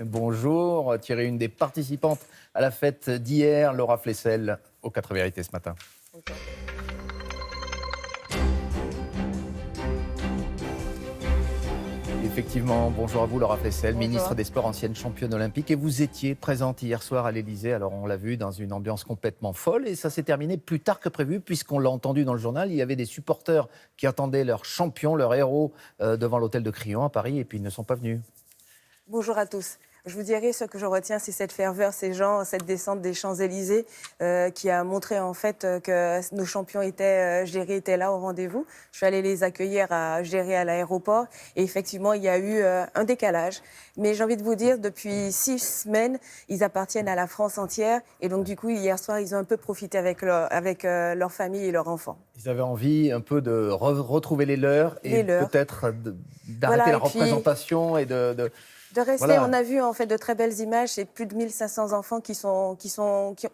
Bonjour Thierry, une des participantes à la fête d'hier, Laura Flessel, au 4 vérités ce matin. Bonjour. Effectivement, bonjour à vous Laura Flessel, Bonjour. ministre des Sports, ancienne championne olympique. Et vous étiez présente hier soir à l'Élysée, alors on l'a vu, dans une ambiance complètement folle. Et ça s'est terminé plus tard que prévu, puisqu'on l'a entendu dans le journal. Il y avait des supporters qui attendaient leur champion, leur héros, devant l'hôtel de Crillon à Paris, et puis ils ne sont pas venus. Bonjour à tous. Je vous dirais, ce que je retiens, c'est cette ferveur, ces gens, cette descente des Champs-Élysées qui a montré en fait que nos champions étaient là au rendez-vous. Je suis allée les accueillir à Gérer à l'aéroport et effectivement, il y a eu un décalage. Mais j'ai envie de vous dire, depuis 6 semaines, ils appartiennent à la France entière et donc du coup, hier soir, ils ont un peu profité avec leur famille et leurs enfants. Ils avaient envie un peu de retrouver les leurs et peut-être d'arrêter Voilà, la représentation et de rester, voilà. On a vu en fait de très belles images. C'est plus de 1500 enfants qui,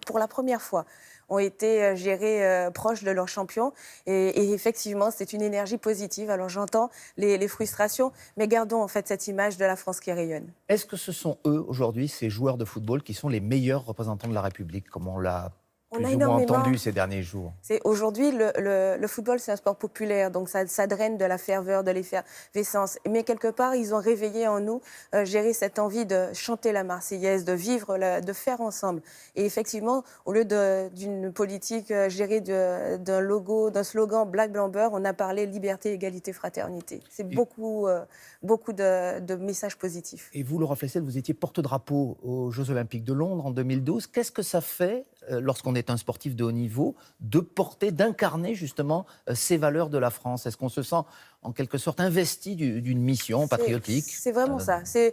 pour la première fois, ont été gérés proches de leur champion. Et effectivement, c'est une énergie positive. Alors j'entends les frustrations, mais gardons en fait cette image de la France qui rayonne. Est-ce que ce sont eux, aujourd'hui, ces joueurs de football, qui sont les meilleurs représentants de la République, comme on l'a plus ou moins entendu ces derniers jours? Aujourd'hui, le football, c'est un sport populaire, donc ça draine de la ferveur, de l'effervescence. Mais quelque part, ils ont réveillé en nous, gérer cette envie de chanter la Marseillaise, de vivre, de faire ensemble. Et effectivement, au lieu d'une politique gérée d'un logo, d'un slogan Black Blanc Beurre, on a parlé liberté, égalité, fraternité. C'est beaucoup de messages positifs. Et vous, Laura Flessel, vous étiez porte-drapeau aux Jeux Olympiques de Londres en 2012. Qu'est-ce que ça fait, lorsqu'on est un sportif de haut niveau, de porter, d'incarner justement ces valeurs de la France? Est-ce qu'on se sent en quelque sorte investi d'une mission patriotique? C'est vraiment ça. C'est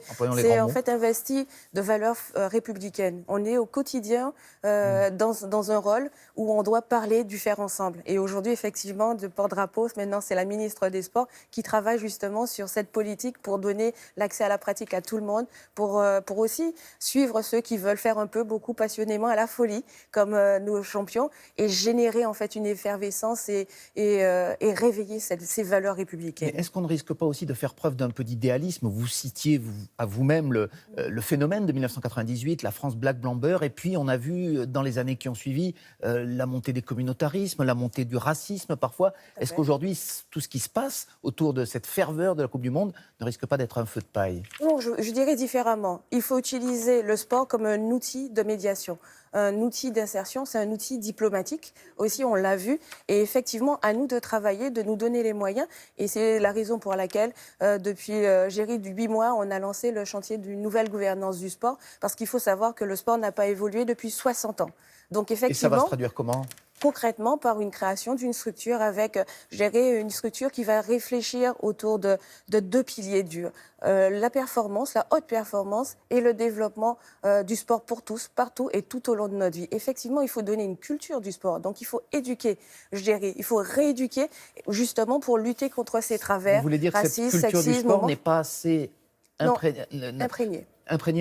en fait investi de valeurs républicaines. On est au quotidien dans un rôle où on doit parler du faire ensemble. Et aujourd'hui, effectivement, de porte-drapeau, maintenant c'est la ministre des Sports qui travaille justement sur cette politique pour donner l'accès à la pratique à tout le monde, pour aussi suivre ceux qui veulent faire un peu, beaucoup passionnément, à la folie, comme nos champions, et générer en fait une effervescence et réveiller ces valeurs républicaines. Mais est-ce qu'on ne risque pas aussi de faire preuve d'un peu d'idéalisme? Vous citiez à vous-même le phénomène de 1998, la France Black Blanc Beurre, et puis on a vu dans les années qui ont suivi la montée des communautarismes, la montée du racisme parfois. Est-ce qu'aujourd'hui, tout ce qui se passe autour de cette ferveur de la Coupe du Monde ne risque pas d'être un feu de paille? Non, je dirais différemment. Il faut utiliser le sport comme un outil de médiation, un outil d'insertion, c'est un outil diplomatique. Aussi, on l'a vu. Et effectivement, à nous de travailler, de nous donner les moyens. Et c'est la raison pour laquelle, depuis Géry, du 8 mois, on a lancé le chantier d'une nouvelle gouvernance du sport. Parce qu'il faut savoir que le sport n'a pas évolué depuis 60 ans. Donc, effectivement, et ça va se traduire comment? Concrètement, par une création d'une structure avec, une structure qui va réfléchir autour de 2 piliers durs. La performance, la haute performance et le développement du sport pour tous, partout et tout au long de notre vie. Effectivement, il faut donner une culture du sport. Donc, il faut éduquer, il faut rééduquer, justement pour lutter contre ces travers. Vous voulez dire racisme, que cette culture sexisme, du sport n'est pas assez imprégnée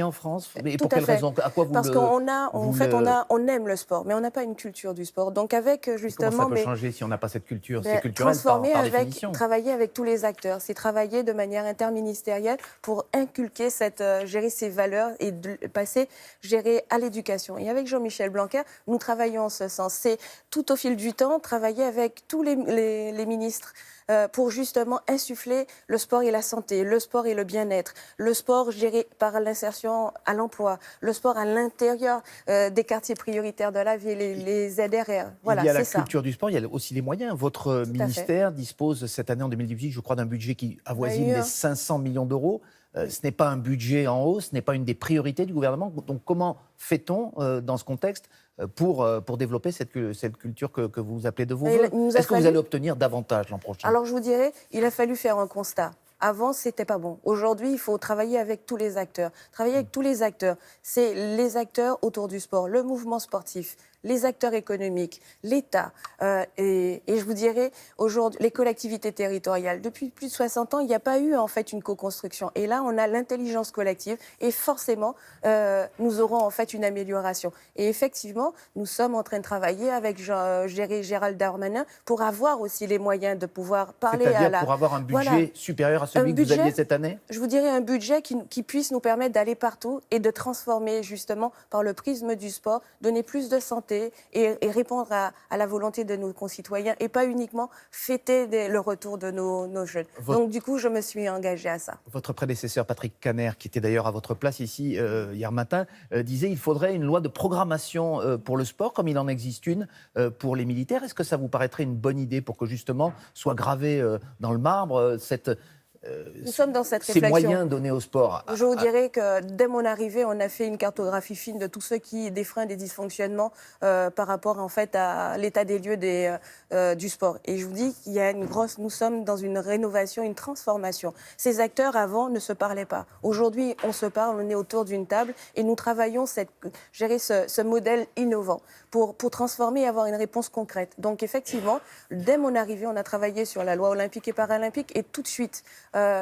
en France? Et pour quelle raison? À quoi vous Parce on aime le sport, mais on n'a pas une culture du sport. Donc avec justement, comment ça peut changer si on n'a pas cette culture? C'est culturel par définition. Travailler avec tous les acteurs, c'est travailler de manière interministérielle pour inculquer gérer ces valeurs et passer à l'éducation. Et avec Jean-Michel Blanquer, nous travaillons en ce sens. C'est tout au fil du temps travailler avec tous les ministres pour justement insuffler le sport et la santé, le sport et le bien-être, le sport géré par l'insertion à l'emploi, le sport à l'intérieur des quartiers prioritaires de la ville, les ZRR. Voilà, il y a la culture du sport, il y a aussi les moyens. Votre ministère dispose cette année, en 2018, je crois, d'un budget qui avoisine les 500 millions d'euros. Ce n'est pas un budget en hausse, ce n'est pas une des priorités du gouvernement. Donc comment fait-on dans ce contexte pour développer cette culture que vous appelez de vos vœux? Est-ce que vous allez obtenir davantage l'an prochain? Alors je vous dirais, il a fallu faire un constat. Avant, c'était pas bon. Aujourd'hui, il faut travailler avec tous les acteurs. Travailler avec tous les acteurs, c'est les acteurs autour du sport, le mouvement sportif, les acteurs économiques, l'État et je vous dirais aujourd'hui les collectivités territoriales. Depuis plus de 60 ans, il n'y a pas eu en fait une co-construction. Et là, on a l'intelligence collective et forcément, nous aurons en fait une amélioration. Et effectivement, nous sommes en train de travailler avec Gérald Darmanin pour avoir aussi les moyens de pouvoir parler C'est-à-dire pour avoir un budget supérieur à celui que vous aviez cette année? Je vous dirais un budget qui puisse nous permettre d'aller partout et de transformer justement par le prisme du sport, donner plus de santé et répondre à la volonté de nos concitoyens et pas uniquement fêter le retour de nos jeunes. Donc du coup, je me suis engagée à ça. Votre prédécesseur Patrick Kanner, qui était d'ailleurs à votre place ici hier matin, disait qu'il faudrait une loi de programmation pour le sport, comme il en existe une pour les militaires. Est-ce que ça vous paraîtrait une bonne idée pour que justement soit gravé dans le marbre nous sommes dans cette ces réflexion. Moyens donnés au sport? Je vous dirais que dès mon arrivée, on a fait une cartographie fine de tous ceux qui des freins, des dysfonctionnements par rapport en fait à l'état des lieux du sport. Et je vous dis qu'il y a nous sommes dans une rénovation, une transformation. Ces acteurs avant ne se parlaient pas. Aujourd'hui, on se parle, on est autour d'une table et nous travaillons gérer ce modèle innovant pour transformer et avoir une réponse concrète. Donc effectivement, dès mon arrivée, on a travaillé sur la loi olympique et paralympique et tout de suite,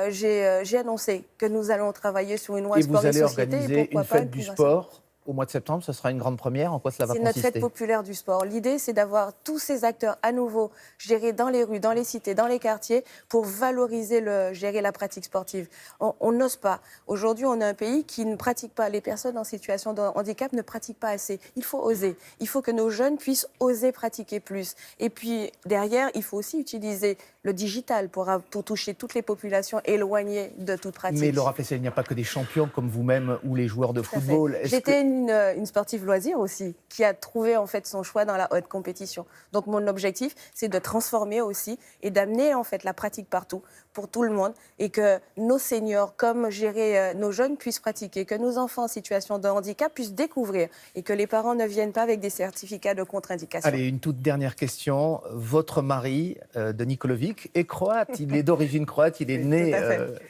j'ai annoncé que nous allons travailler sur une loi sport et société. Et vous allez organiser une fête du sport au mois de septembre, ce sera une grande première. En quoi cela va consister? C'est notre fête populaire du sport. L'idée, c'est d'avoir tous ces acteurs à nouveau gérés dans les rues, dans les cités, dans les quartiers, pour valoriser gérer la pratique sportive. On n'ose pas. Aujourd'hui, on a un pays qui ne pratique pas. Les personnes en situation de handicap ne pratiquent pas assez. Il faut oser. Il faut que nos jeunes puissent oser pratiquer plus. Et puis, derrière, il faut aussi utiliser le digital pour toucher toutes les populations éloignées de toute pratique. Mais Laura Flessel, il n'y a pas que des champions comme vous-même ou les joueurs de football. J'étais une sportive loisir aussi, qui a trouvé en fait son choix dans la haute compétition. Donc mon objectif, c'est de transformer aussi et d'amener en fait la pratique partout, pour tout le monde, et que nos seniors, comme gérer nos jeunes, puissent pratiquer, que nos enfants en situation de handicap puissent découvrir, et que les parents ne viennent pas avec des certificats de contre-indication. Allez, une toute dernière question. Votre mari, Denis Kolovic, est croate. Il est d'origine croate, il est né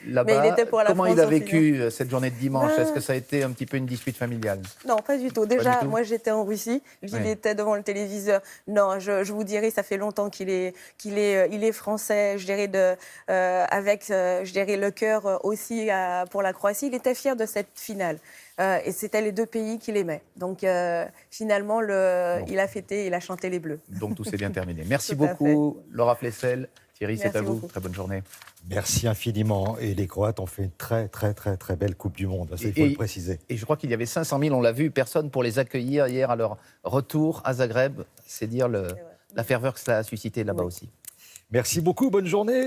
là-bas. Comment il a vécu cette journée de dimanche? Est-ce que ça a été un petit peu une dispute familiale? Non, pas du tout. Déjà, moi, j'étais en Russie. Lui, il était devant le téléviseur. Non, je vous dirais, ça fait longtemps qu'il est français. Je dirais avec, je dirais, le cœur aussi pour la Croatie. Il était fier de cette finale. Et c'était les deux pays qu'il aimait. Donc, finalement, il a fêté, il a chanté les Bleus. Donc, tout s'est bien terminé. Merci beaucoup, Laura Flessel. Thierry, c'est à vous. Beaucoup. Très bonne journée. Merci infiniment. Et les Croates ont fait une très, très, très, très belle Coupe du Monde. Ça, il faut le préciser. Et je crois qu'il y avait 500 000, on l'a vu, personnes pour les accueillir hier à leur retour à Zagreb. C'est dire la ferveur que cela a suscité là-bas aussi. Merci beaucoup. Bonne journée.